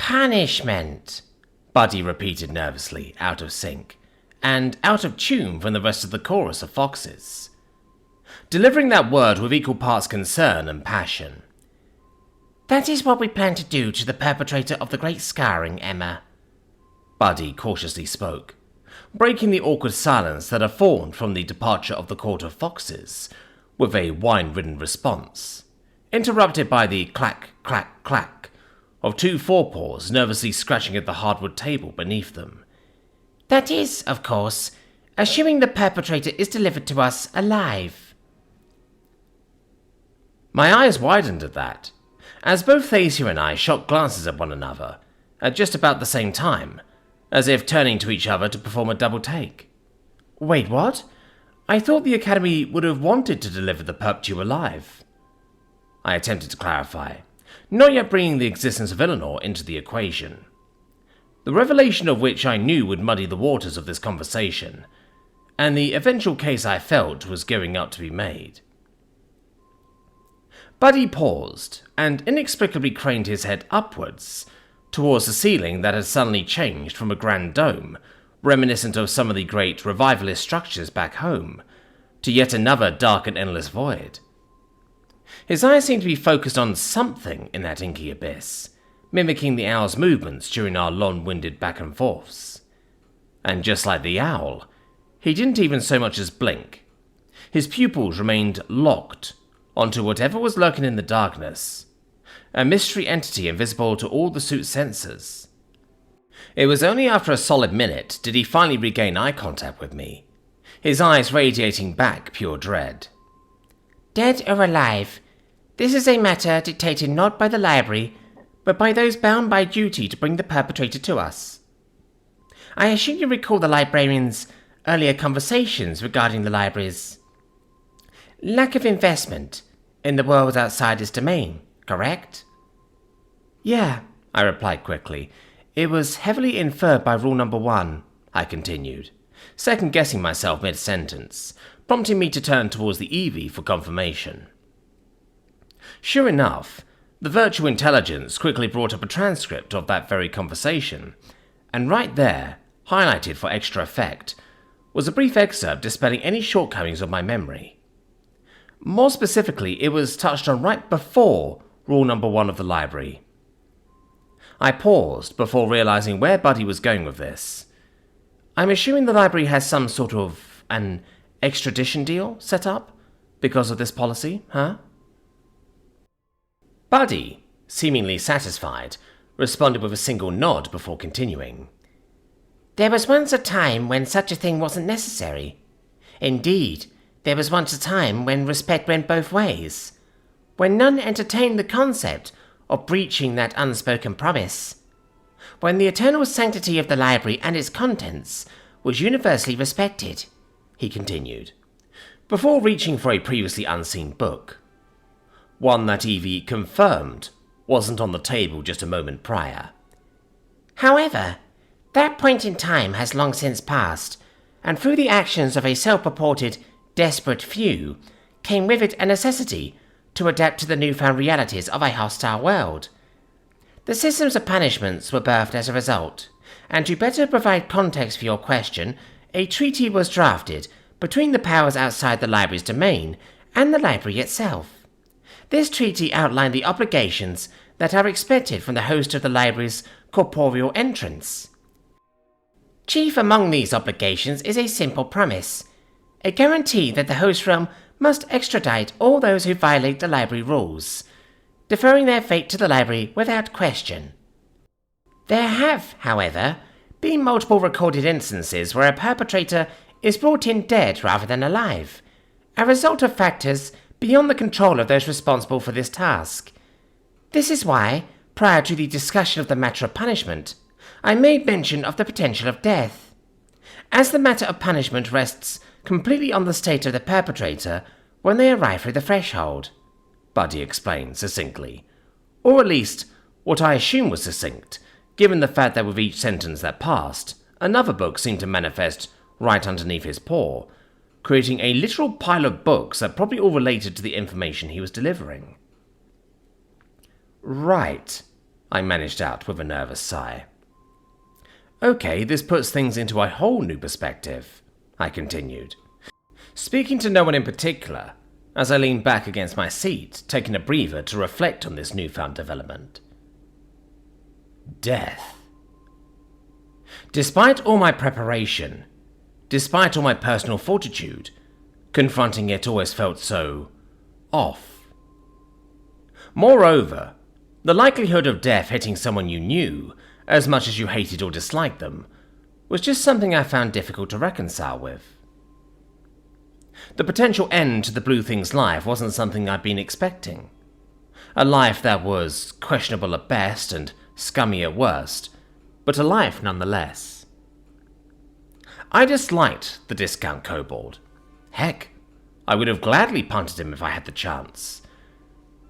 Punishment, Buddy repeated nervously, out of sync, and out of tune from the rest of the chorus of foxes, delivering that word with equal parts concern and passion. That is what we plan to do to the perpetrator of the great scarring, Emma, Buddy cautiously spoke, breaking the awkward silence that had formed from the departure of the court of foxes, with a wine-ridden response, interrupted by the clack, clack, clack of two forepaws nervously scratching at the hardwood table beneath them. That is, of course, assuming the perpetrator is delivered to us alive. My eyes widened at that, as both Thacia and I shot glances at one another, at just about the same time, as if turning to each other to perform a double take. Wait, what? I thought the Academy would have wanted to deliver the perp to you alive. I attempted to clarify, not yet bringing the existence of Eleanor into the equation, the revelation of which I knew would muddy the waters of this conversation, and the eventual case I felt was gearing up to be made. Buddy paused, and inexplicably craned his head upwards, towards the ceiling that had suddenly changed from a grand dome, reminiscent of some of the great revivalist structures back home, to yet another dark and endless void. His eyes seemed to be focused on something in that inky abyss, mimicking the owl's movements during our long-winded back and forths. And just like the owl, he didn't even so much as blink. His pupils remained locked onto whatever was lurking in the darkness, a mystery entity invisible to all the suit's sensors. It was only after a solid minute did he finally regain eye contact with me, his eyes radiating back pure dread. Dead or alive, this is a matter dictated not by the library, but by those bound by duty to bring the perpetrator to us. I assume you recall the librarian's earlier conversations regarding the library's lack of investment in the world outside its domain, correct? Yeah, I replied quickly. It was heavily inferred by rule number 1, I continued, second-guessing myself mid-sentence, prompting me to turn towards the Evie for confirmation. Sure enough, the virtual intelligence quickly brought up a transcript of that very conversation, and right there, highlighted for extra effect, was a brief excerpt dispelling any shortcomings of my memory. More specifically, it was touched on right before rule number 1 of the library. I paused before realizing where Buddy was going with this. I'm assuming the library has some sort of an extradition deal set up because of this policy, huh? Buddy, seemingly satisfied, responded with a single nod before continuing. There was once a time when such a thing wasn't necessary. Indeed, there was once a time when respect went both ways, when none entertained the concept of breaching that unspoken promise, when the eternal sanctity of the library and its contents was universally respected, he continued, before reaching for a previously unseen book, one that Evie confirmed wasn't on the table just a moment prior. However, that point in time has long since passed, and through the actions of a self-purported desperate few, came with it a necessity to adapt to the newfound realities of a hostile world. The systems of punishments were birthed as a result, and to better provide context for your question, a treaty was drafted between the powers outside the library's domain and the library itself. This treaty outlined the obligations that are expected from the host of the library's corporeal entrance. Chief among these obligations is a simple premise, a guarantee that the host realm must extradite all those who violate the library rules, deferring their fate to the library without question. There have, however, been multiple recorded instances where a perpetrator is brought in dead rather than alive, a result of factors beyond the control of those responsible for this task. This is why, prior to the discussion of the matter of punishment, I made mention of the potential of death. As the matter of punishment rests completely on the state of the perpetrator when they arrive through the threshold, Buddy explained succinctly, or at least what I assume was succinct, given the fact that with each sentence that passed, another book seemed to manifest right underneath his paw, creating a literal pile of books that probably all related to the information he was delivering. Right, I managed out with a nervous sigh. Okay, this puts things into a whole new perspective, I continued, speaking to no one in particular, as I leaned back against my seat, taking a breather to reflect on this newfound development. Death. Despite all my preparation, despite all my personal fortitude, confronting it always felt so off. Moreover, the likelihood of death hitting someone you knew, as much as you hated or disliked them, was just something I found difficult to reconcile with. The potential end to the Blue Thing's life wasn't something I'd been expecting. A life that was questionable at best and scummy at worst, but a life nonetheless. I disliked the discount kobold. Heck, I would have gladly punted him if I had the chance.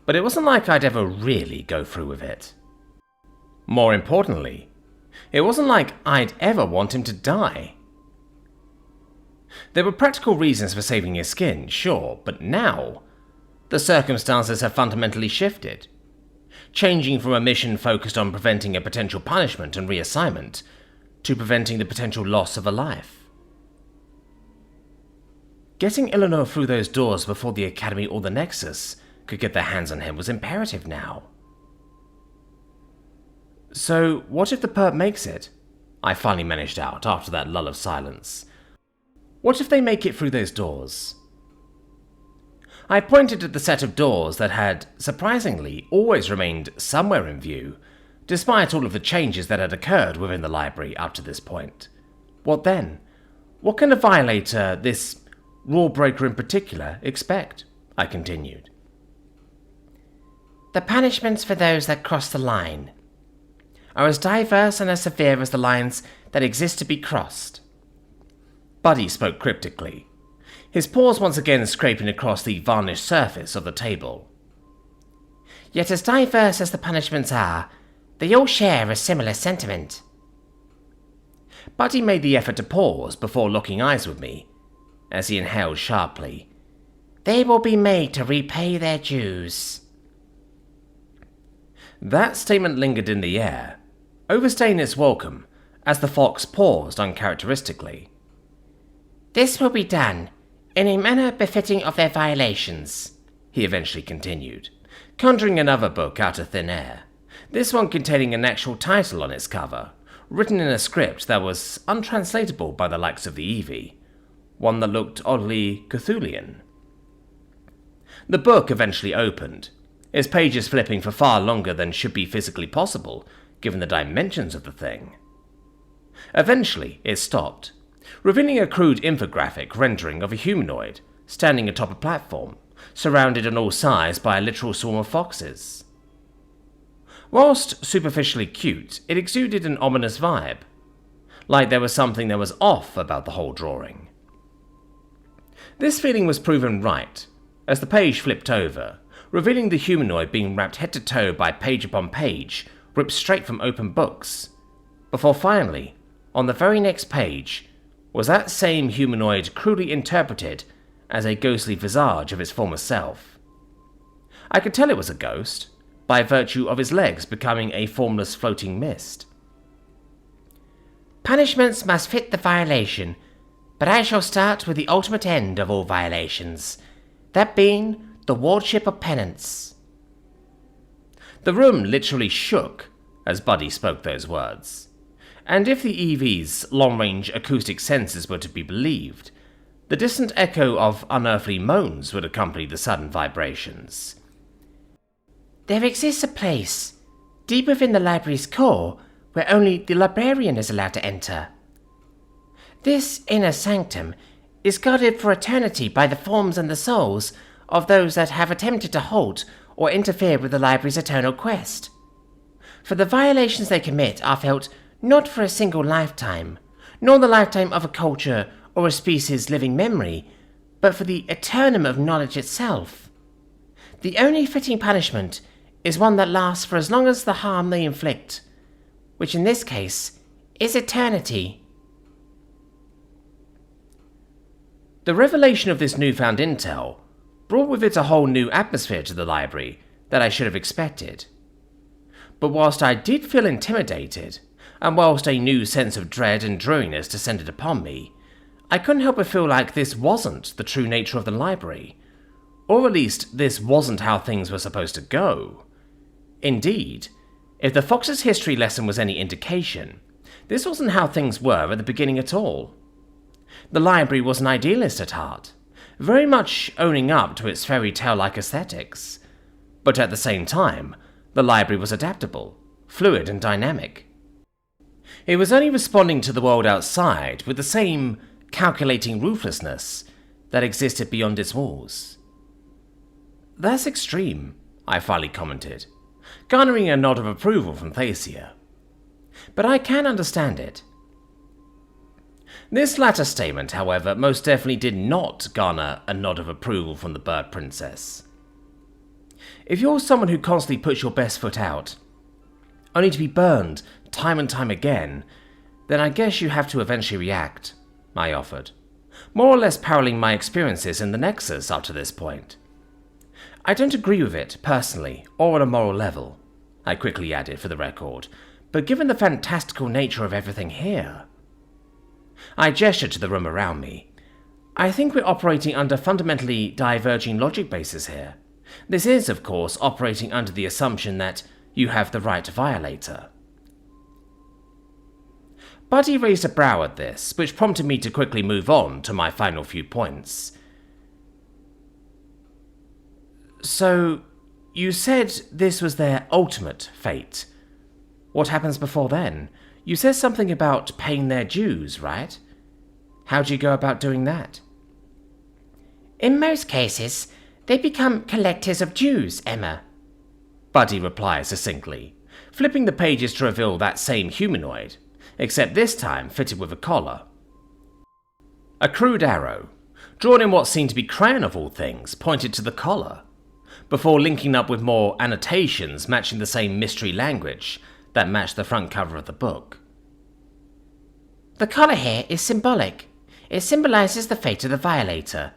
But it wasn't like I'd ever really go through with it. More importantly, it wasn't like I'd ever want him to die. There were practical reasons for saving his skin, sure, but now, the circumstances have fundamentally shifted, changing from a mission focused on preventing a potential punishment and reassignment to preventing the potential loss of a life. Getting Eleanor through those doors before the Academy or the Nexus could get their hands on him was imperative now. So, what if the perp makes it? I finally managed out after that lull of silence. What if they make it through those doors? I pointed at the set of doors that had, surprisingly, always remained somewhere in view, despite all of the changes that had occurred within the library up to this point. What then? What can a violator, this rule breaker in particular, expect? I continued. The punishments for those that cross the line are as diverse and as severe as the lines that exist to be crossed. Buddy spoke cryptically, his paws once again scraping across the varnished surface of the table. Yet as diverse as the punishments are, they all share a similar sentiment. Buddy made the effort to pause before locking eyes with me, as he inhaled sharply. They will be made to repay their dues. That statement lingered in the air, overstaying its welcome, as the fox paused uncharacteristically. This will be done in a manner befitting of their violations, he eventually continued, conjuring another book out of thin air, this one containing an actual title on its cover, written in a script that was untranslatable by the likes of the Eevee, one that looked oddly Cthulhian. The book eventually opened, its pages flipping for far longer than should be physically possible, given the dimensions of the thing. Eventually, it stopped, revealing a crude infographic rendering of a humanoid standing atop a platform, surrounded on all sides by a literal swarm of foxes. Whilst superficially cute, it exuded an ominous vibe, like there was something that was off about the whole drawing. This feeling was proven right, as the page flipped over, revealing the humanoid being wrapped head to toe by page upon page, ripped straight from open books, before finally, on the very next page, was that same humanoid crudely interpreted as a ghostly visage of its former self. I could tell it was a ghost, by virtue of his legs becoming a formless floating mist. Punishments must fit the violation, but I shall start with the ultimate end of all violations, that being the wardship of Penance. The room literally shook as Buddy spoke those words, and if the Eevee's long-range acoustic senses were to be believed, the distant echo of unearthly moans would accompany the sudden vibrations. There exists a place, deep within the library's core, where only the librarian is allowed to enter. This inner sanctum is guarded for eternity by the forms and the souls of those that have attempted to halt or interfere with the library's eternal quest. For the violations they commit are felt not for a single lifetime, nor the lifetime of a culture or a species' living memory, but for the eternum of knowledge itself. The only fitting punishment is one that lasts for as long as the harm they inflict, which in this case is eternity. The revelation of this newfound intel brought with it a whole new atmosphere to the library that I should have expected. But whilst I did feel intimidated, and whilst a new sense of dread and dreariness descended upon me, I couldn't help but feel like this wasn't the true nature of the library. Or at least, this wasn't how things were supposed to go. Indeed, if the Fox's history lesson was any indication, this wasn't how things were at the beginning at all. The library was an idealist at heart, very much owning up to its fairy tale-like aesthetics. But at the same time, the library was adaptable, fluid and dynamic. It was only responding to the world outside with the same calculating ruthlessness that existed beyond its walls. "That's extreme," I finally commented, garnering a nod of approval from Thacia. "But I can understand it." This latter statement, however, most definitely did not garner a nod of approval from the Bird Princess. If you're someone who constantly puts your best foot out, only to be burned time and time again, then I guess you have to eventually react, I offered, more or less paralleling my experiences in the Nexus up to this point. I don't agree with it, personally, or on a moral level, I quickly added for the record, but given the fantastical nature of everything here... I gestured to the room around me. I think we're operating under fundamentally diverging logic bases here. This is, of course, operating under the assumption that you have the right violator. Buddy raised a brow at this, which prompted me to quickly move on to my final few points. "So, you said this was their ultimate fate. What happens before then? You said something about paying their dues, right? How do you go about doing that?" "In most cases, they become collectors of dues, Emma," Buddy replies succinctly, flipping the pages to reveal that same humanoid, except this time fitted with a collar. A crude arrow, drawn in what seemed to be crayon of all things, pointed to the collar, before linking up with more annotations matching the same mystery language that matched the front cover of the book. "The collar here is symbolic. It symbolizes the fate of the violator.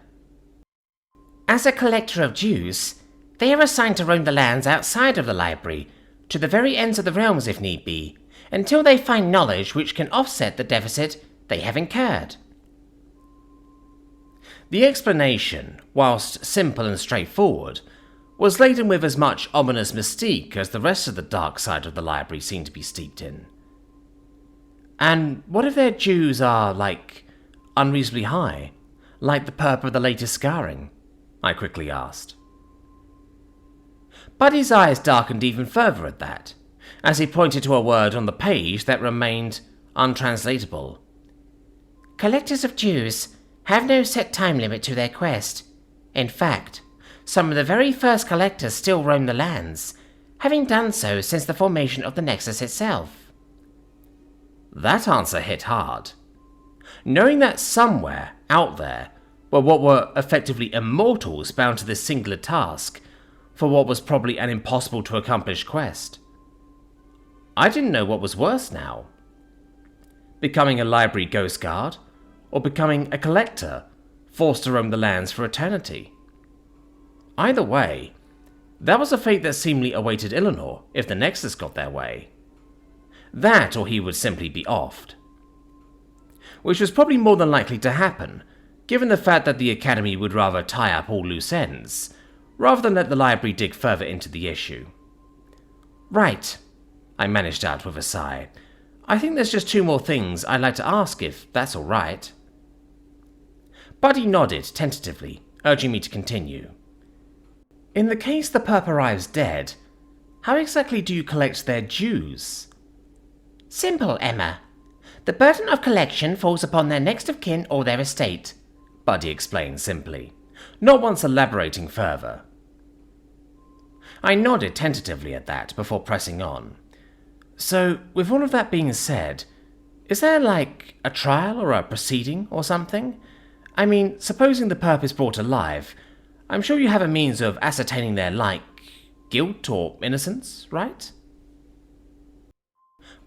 As a collector of dues, they are assigned to roam the lands outside of the library, to the very ends of the realms if need be, until they find knowledge which can offset the deficit they have incurred." The explanation, whilst simple and straightforward, was laden with as much ominous mystique as the rest of the dark side of the library seemed to be steeped in. "And what if their dues are, unreasonably high, like the purpose of the latest scarring?" I quickly asked. Buddy's eyes darkened even further at that, as he pointed to a word on the page that remained untranslatable. "Collectors of dues have no set time limit to their quest. In fact, some of the very first collectors still roam the lands, having done so since the formation of the Nexus itself." That answer hit hard. Knowing that somewhere, out there, were what were effectively immortals bound to this singular task, for what was probably an impossible to accomplish quest. I didn't know what was worse now. Becoming a library ghost guard, or becoming a collector, forced to roam the lands for eternity. Either way, that was a fate that seemingly awaited Eleanor if the Nexus got their way. That or he would simply be offed. Which was probably more than likely to happen, given the fact that the Academy would rather tie up all loose ends, rather than let the library dig further into the issue. "Right," I managed out with a sigh. "I think there's just two more things I'd like to ask, if that's all right." Buddy nodded tentatively, urging me to continue. "In the case the perp arrives dead, how exactly do you collect their dues?" "Simple, Emma. The burden of collection falls upon their next of kin or their estate," Buddy explained simply, not once elaborating further. I nodded tentatively at that before pressing on. "So, with all of that being said, is there a trial or a proceeding or something? I mean, supposing the perp is brought alive, I'm sure you have a means of ascertaining their, guilt or innocence, right?"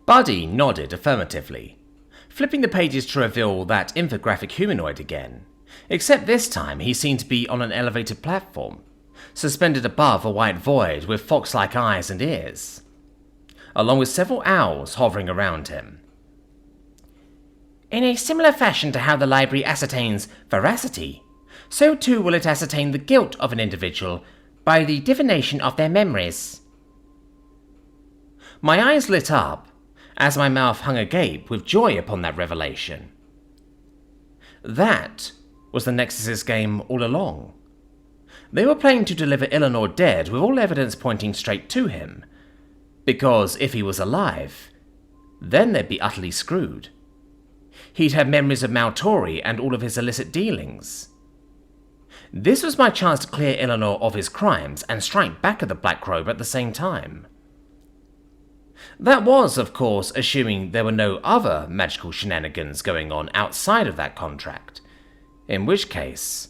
Buddy nodded affirmatively, flipping the pages to reveal that infographic humanoid again, except this time he seemed to be on an elevated platform, suspended above a white void with fox-like eyes and ears. along with several owls hovering around him. In a similar fashion to how the library ascertains veracity, so too will it ascertain the guilt of an individual by the divination of their memories. My eyes lit up, as my mouth hung agape with joy upon that revelation. That was the Nexus's game all along. They were planning to deliver Eleanor dead with all evidence pointing straight to him, because if he was alive, then they'd be utterly screwed. He'd have memories of Maltori and all of his illicit dealings. This was my chance to clear Eleanor of his crimes and strike back at the Black Robe at the same time. That was, of course, assuming there were no other magical shenanigans going on outside of that contract. In which case...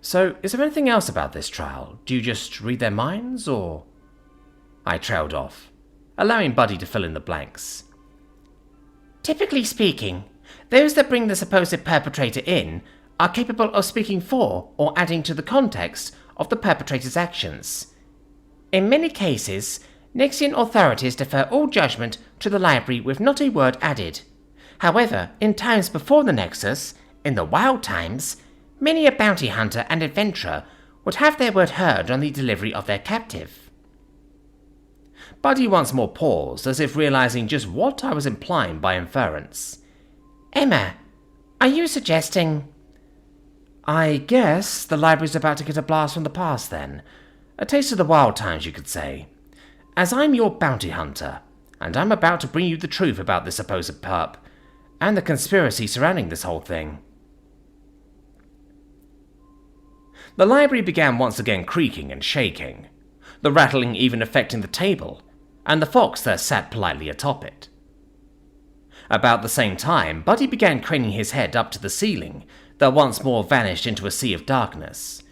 So, is there anything else about this trial? Do you just read their minds, or...? I trailed off, allowing Buddy to fill in the blanks. Typically speaking, those that bring the supposed perpetrator in are capable of speaking for or adding to the context of the perpetrator's actions. In many cases, Nexian authorities defer all judgment to the library with not a word added. However, in times before the Nexus, in the wild times, many a bounty hunter and adventurer would have their word heard on the delivery of their captive. Buddy once more paused, as if realizing just what I was implying by inference. Emma, are you suggesting... I guess the library's about to get a blast from the past then. A taste of the wild times, you could say. As I'm your bounty hunter, and I'm about to bring you the truth about this supposed perp, and the conspiracy surrounding this whole thing. The library began once again creaking and shaking, the rattling even affecting the table, and the fox that sat politely atop it. About the same time, Buddy began craning his head up to the ceiling, that once more vanished into a sea of darkness,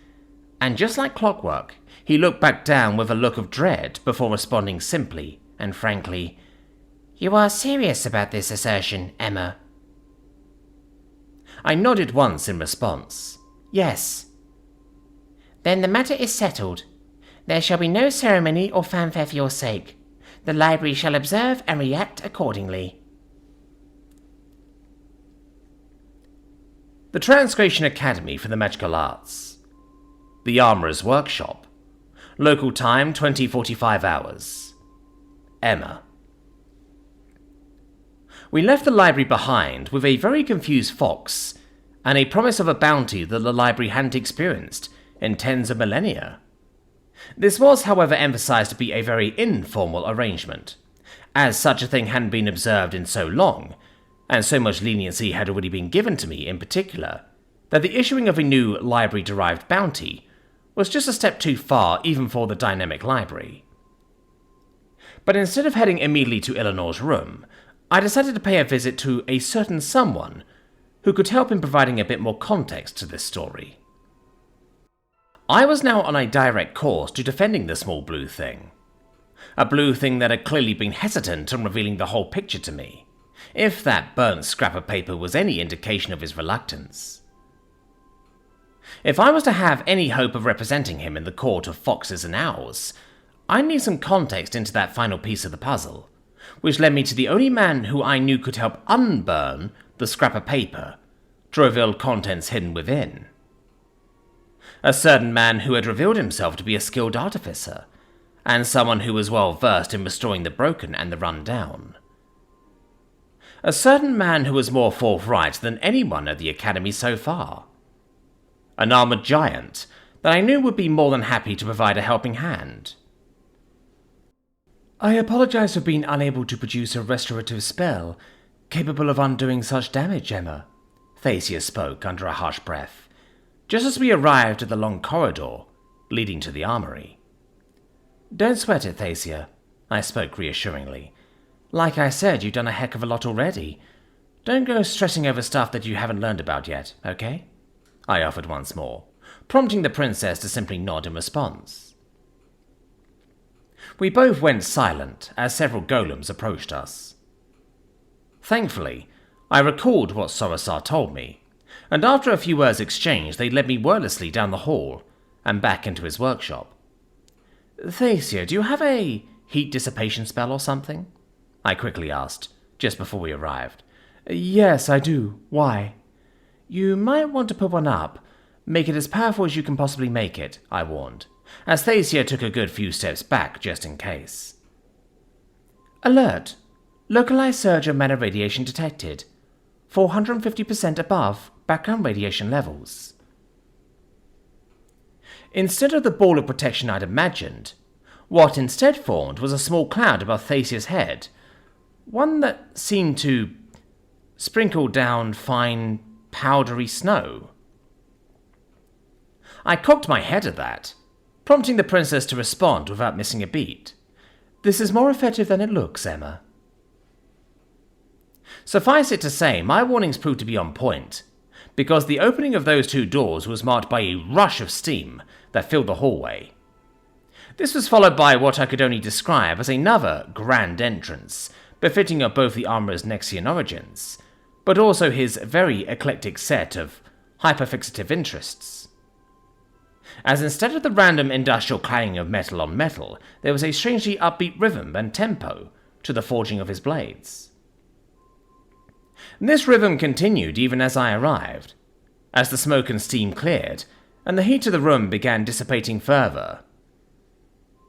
and just like clockwork, he looked back down with a look of dread before responding simply and frankly, "You are serious about this assertion, Emma?" I nodded once in response. "Yes." "Then the matter is settled. There shall be no ceremony or fanfare for your sake. The library shall observe and react accordingly." The Transgression Academy for the Magical Arts. The Armourer's Workshop. Local time 20:45 hours. Emma. We left the library behind with a very confused fox and a promise of a bounty that the library hadn't experienced in tens of millennia. This was, however, emphasized to be a very informal arrangement, as such a thing hadn't been observed in so long, and so much leniency had already been given to me in particular, that the issuing of a new library-derived bounty was just a step too far even for the dynamic library. But instead of heading immediately to Eleanor's room, I decided to pay a visit to a certain someone who could help in providing a bit more context to this story. I was now on a direct course to defending the small blue thing. A blue thing that had clearly been hesitant on revealing the whole picture to me, if that burnt scrap of paper was any indication of his reluctance. If I was to have any hope of representing him in the court of foxes and owls, I need some context into that final piece of the puzzle, which led me to the only man who I knew could help unburn the scrap of paper to reveal contents hidden within. A certain man who had revealed himself to be a skilled artificer, and someone who was well versed in restoring the broken and the run down. A certain man who was more forthright than anyone at the Academy so far. An armoured giant that I knew would be more than happy to provide a helping hand. "I apologize for being unable to produce a restorative spell capable of undoing such damage, Emma," Thacia spoke under a harsh breath, just as we arrived at the long corridor leading to the armory. "Don't sweat it, Thacia," I spoke reassuringly. "Like I said, you've done a heck of a lot already. Don't go stressing over stuff that you haven't learned about yet, okay?" I offered once more, prompting the princess to simply nod in response. We both went silent as several golems approached us. Thankfully, I recalled what Sorosar told me, and after a few words exchanged, they led me wordlessly down the hall and back into his workshop. "Thacia, do you have a heat dissipation spell or something? I quickly asked, just before we arrived. Yes, I do. Why? You might want to put one up. Make it as powerful as you can possibly make it, I warned, as Thacia took a good few steps back just in case. Alert! Localized surge of mana radiation detected. 450% above background radiation levels. Instead of the ball of protection I'd imagined, what instead formed was a small cloud above Thacia's head, one that seemed to sprinkle down fine, powdery snow. I cocked my head at that, prompting the princess to respond without missing a beat. This is more effective than it looks, Emma. Suffice it to say, my warnings proved to be on point, because the opening of those two doors was marked by a rush of steam that filled the hallway. This was followed by what I could only describe as another grand entrance, befitting of both the armourer's Nexian origins, but also his very eclectic set of hyperfixative interests. As instead of the random industrial clanging of metal on metal, there was a strangely upbeat rhythm and tempo to the forging of his blades. This rhythm continued even as I arrived, as the smoke and steam cleared, and the heat of the room began dissipating further.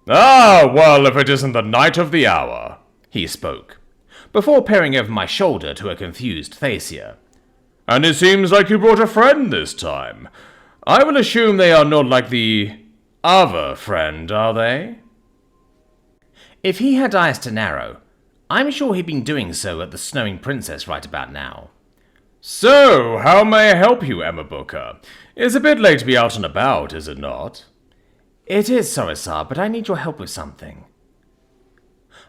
"Ah, well, if it isn't the night of the hour," he spoke, before peering over my shoulder to a confused Thacia. "And it seems like you brought a friend this time. I will assume they are not like the other friend, are they?" If he had eyes to narrow, I'm sure he'd been doing so at the Snowing Princess right about now. "So, how may I help you, Emma Booker? It's a bit late to be out and about, is it not?" It is, Sorosar, but I need your help with something.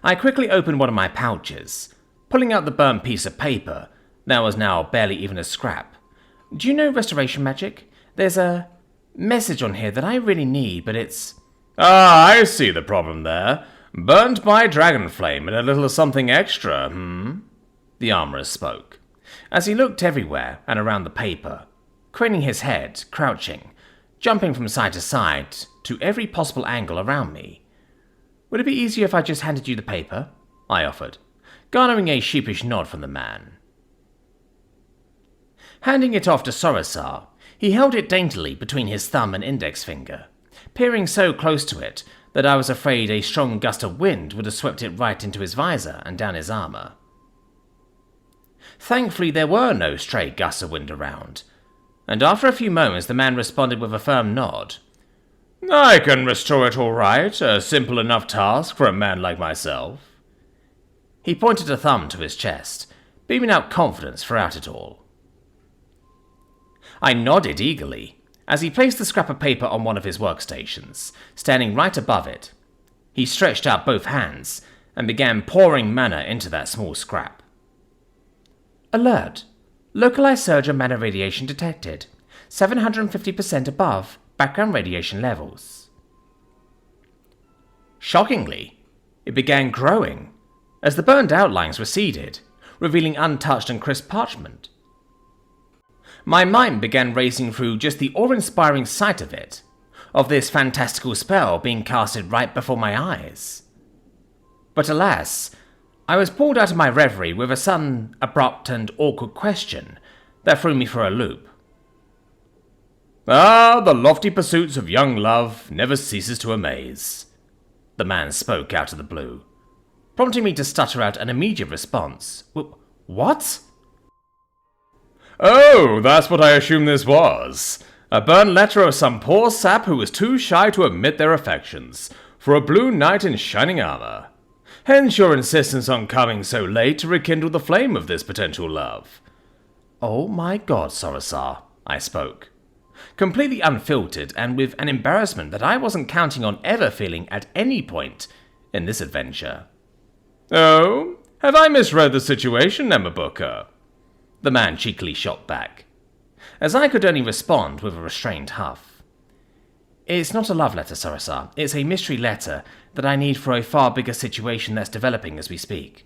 I quickly opened one of my pouches, pulling out the burnt piece of paper that was now barely even a scrap. Do you know restoration magic? There's a message on here that I really need, but it's... "Ah, I see the problem there. Burnt by dragon flame and a little something extra, The armourer spoke, as he looked everywhere and around the paper, craning his head, crouching, jumping from side to side to every possible angle around me. Would it be easier if I just handed you the paper? I offered, garnering a sheepish nod from the man. Handing it off to Sorosar, he held it daintily between his thumb and index finger, peering so close to it that I was afraid a strong gust of wind would have swept it right into his visor and down his armour. Thankfully, there were no stray gusts of wind around, and after a few moments the man responded with a firm nod. "I can restore it all right, a simple enough task for a man like myself." He pointed a thumb to his chest, beaming out confidence throughout it all. I nodded eagerly, as he placed the scrap of paper on one of his workstations, standing right above it. He stretched out both hands, and began pouring mana into that small scrap. Alert! Localized surge of mana radiation detected. 750% above background radiation levels. Shockingly, it began growing, as the burned outlines receded, revealing untouched and crisp parchment. My mind began racing through just the awe-inspiring sight of it, of this fantastical spell being casted right before my eyes. But alas, I was pulled out of my reverie with a sudden, abrupt and awkward question that threw me for a loop. "Ah, the lofty pursuits of young love never ceases to amaze," the man spoke out of the blue, prompting me to stutter out an immediate response. What? "Oh, that's what I assumed this was. A burnt letter of some poor sap who was too shy to admit their affections, for a blue knight in shining armor. Hence your insistence on coming so late to rekindle the flame of this potential love." Oh my god, Sorosar, I spoke, completely unfiltered and with an embarrassment that I wasn't counting on ever feeling at any point in this adventure. "Oh, have I misread the situation, Emma Booker?" The man cheekily shot back, as I could only respond with a restrained huff. It's not a love letter, Sorosar. It's a mystery letter that I need for a far bigger situation that's developing as we speak.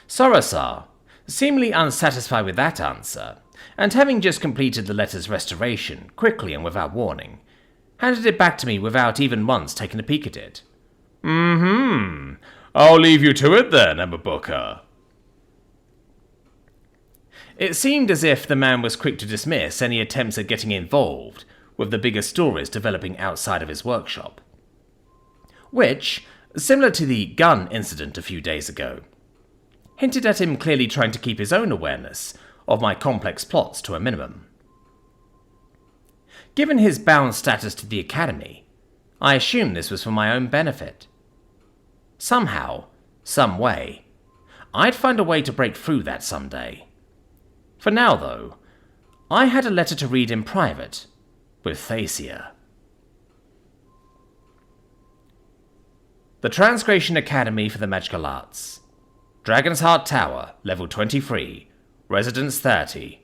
Sorosar, seemingly unsatisfied with that answer, and having just completed the letter's restoration, quickly and without warning, handed it back to me without even once taking a peek at it. I'll leave you to it then, Emma Booker. It seemed as if the man was quick to dismiss any attempts at getting involved with the bigger stories developing outside of his workshop. Which, similar to the gun incident a few days ago, hinted at him clearly trying to keep his own awareness of my complex plots to a minimum. Given his bound status to the Academy, I assumed this was for my own benefit. Somehow, some way, I'd find a way to break through that someday. For now, though, I had a letter to read in private with Thacia. The Transgration Academy for the Magical Arts. Dragon's Heart Tower, Level 23, Residence 30.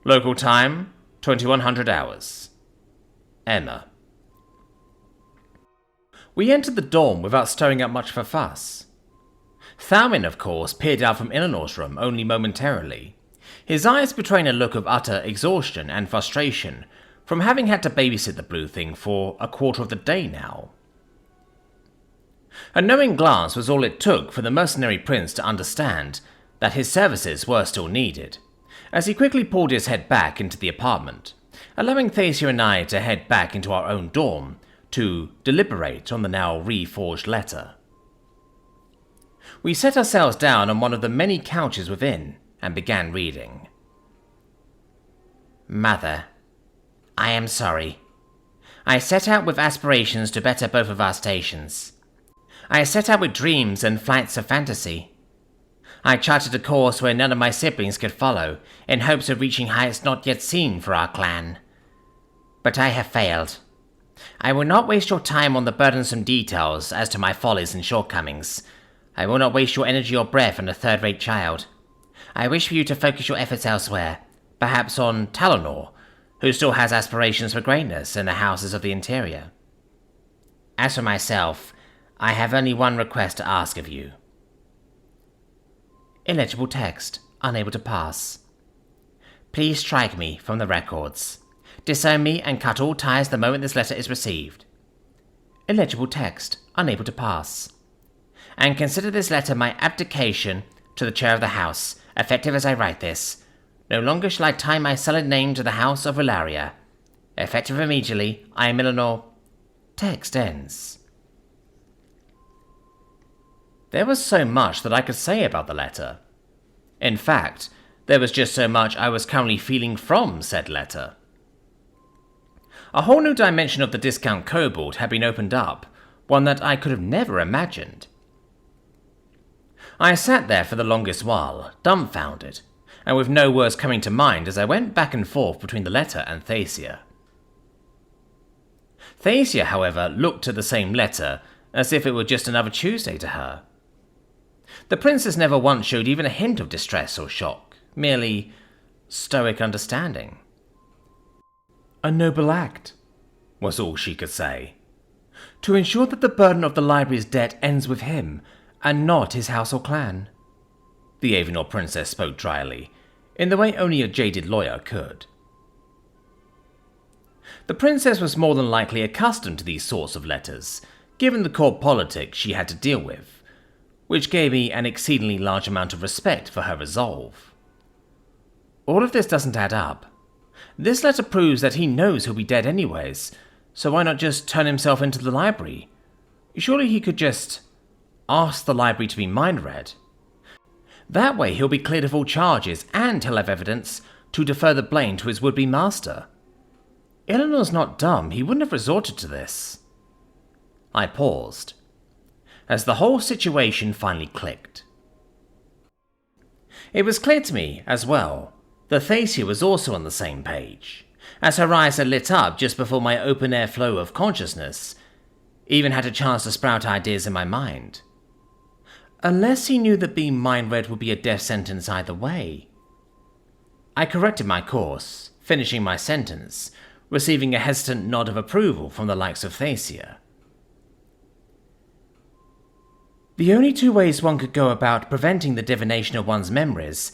Local time, 2100 hours. Emma. We entered the dorm without stirring up much of a fuss. Thalwyn, of course, peered out from Eleanor's room only momentarily, his eyes betraying a look of utter exhaustion and frustration from having had to babysit the blue thing for a quarter of the day now. A knowing glance was all it took for the mercenary prince to understand that his services were still needed, as he quickly pulled his head back into the apartment, allowing Thacia and I to head back into our own dorm to deliberate on the now reforged letter. We set ourselves down on one of the many couches within and began reading. Mother, I am sorry. I set out with aspirations to better both of our stations. I set out with dreams and flights of fantasy. I charted a course where none of my siblings could follow, in hopes of reaching heights not yet seen for our clan. But I have failed. I will not waste your time on the burdensome details as to my follies and shortcomings. I will not waste your energy or breath on a third-rate child. I wish for you to focus your efforts elsewhere, perhaps on Talonor, who still has aspirations for greatness in the houses of the interior. As for myself, I have only one request to ask of you. Illegible text, unable to pass. Please strike me from the records. Disown me and cut all ties the moment this letter is received. Illegible text, unable to pass. And consider this letter my abdication to the chair of the house, effective as I write this. No longer shall I tie my sullied name to the house of Ilaria. Effective immediately, I am Eleanor. Text ends. There was so much that I could say about the letter. In fact, there was just so much I was currently feeling from said letter. A whole new dimension of the discount kobold had been opened up, one that I could have never imagined. I sat there for the longest while, dumbfounded, and with no words coming to mind as I went back and forth between the letter and Thacia. Thacia, however, looked at the same letter as if it were just another Tuesday to her. The princess never once showed even a hint of distress or shock, merely stoic understanding. A noble act, was all she could say. To ensure that the burden of the library's debt ends with him, and not his house or clan. The Avenor princess spoke dryly, in the way only a jaded lawyer could. The princess was more than likely accustomed to these sorts of letters, given the court politics she had to deal with, which gave me an exceedingly large amount of respect for her resolve. All of this doesn't add up. This letter proves that he knows he'll be dead anyways, so why not just turn himself into the library? Surely he could just ask the library to be mind-read. That way he'll be cleared of all charges, and he'll have evidence to defer the blame to his would-be master. Eleanor's not dumb, he wouldn't have resorted to this. I paused, as the whole situation finally clicked. It was clear to me, as well, that Thacia was also on the same page, as her eyes had lit up just before my open-air flow of consciousness even had a chance to sprout ideas in my mind. Unless he knew that being mind-read would be a death sentence either way. I corrected my course, finishing my sentence, receiving a hesitant nod of approval from the likes of Thacia. The only two ways one could go about preventing the divination of one's memories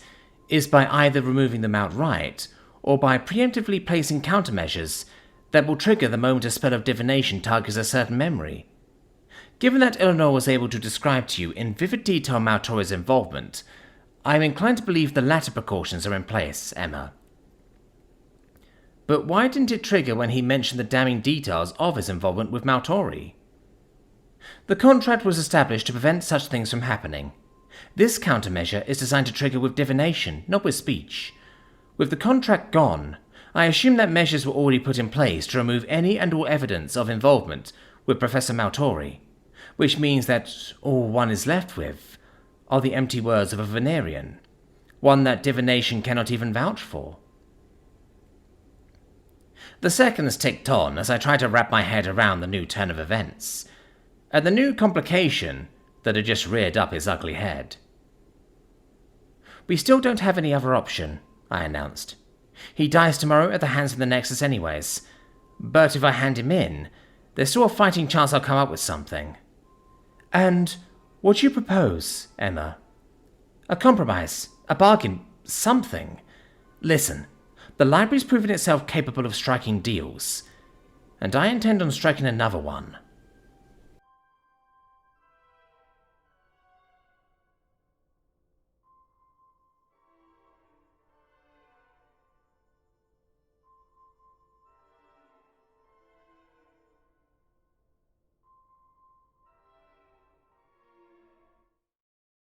is by either removing them outright, or by preemptively placing countermeasures that will trigger the moment a spell of divination targets a certain memory. Given that Eleanor was able to describe to you in vivid detail Maltori's involvement, I am inclined to believe the latter precautions are in place, Emma. But why didn't it trigger when he mentioned the damning details of his involvement with Maltori? The contract was established to prevent such things from happening. This countermeasure is designed to trigger with divination, not with speech. With the contract gone, I assume that measures were already put in place to remove any and all evidence of involvement with Professor Maltori, which means that all one is left with are the empty words of a Venerian, one that divination cannot even vouch for. The seconds ticked on as I tried to wrap my head around the new turn of events, and the new complication that had just reared up his ugly head. We still don't have any other option, I announced. He dies tomorrow at the hands of the Nexus anyways, but if I hand him in, there's still a fighting chance I'll come up with something. And what do you propose, Emma? A compromise, a bargain, something. Listen, the library's proven itself capable of striking deals, and I intend on striking another one.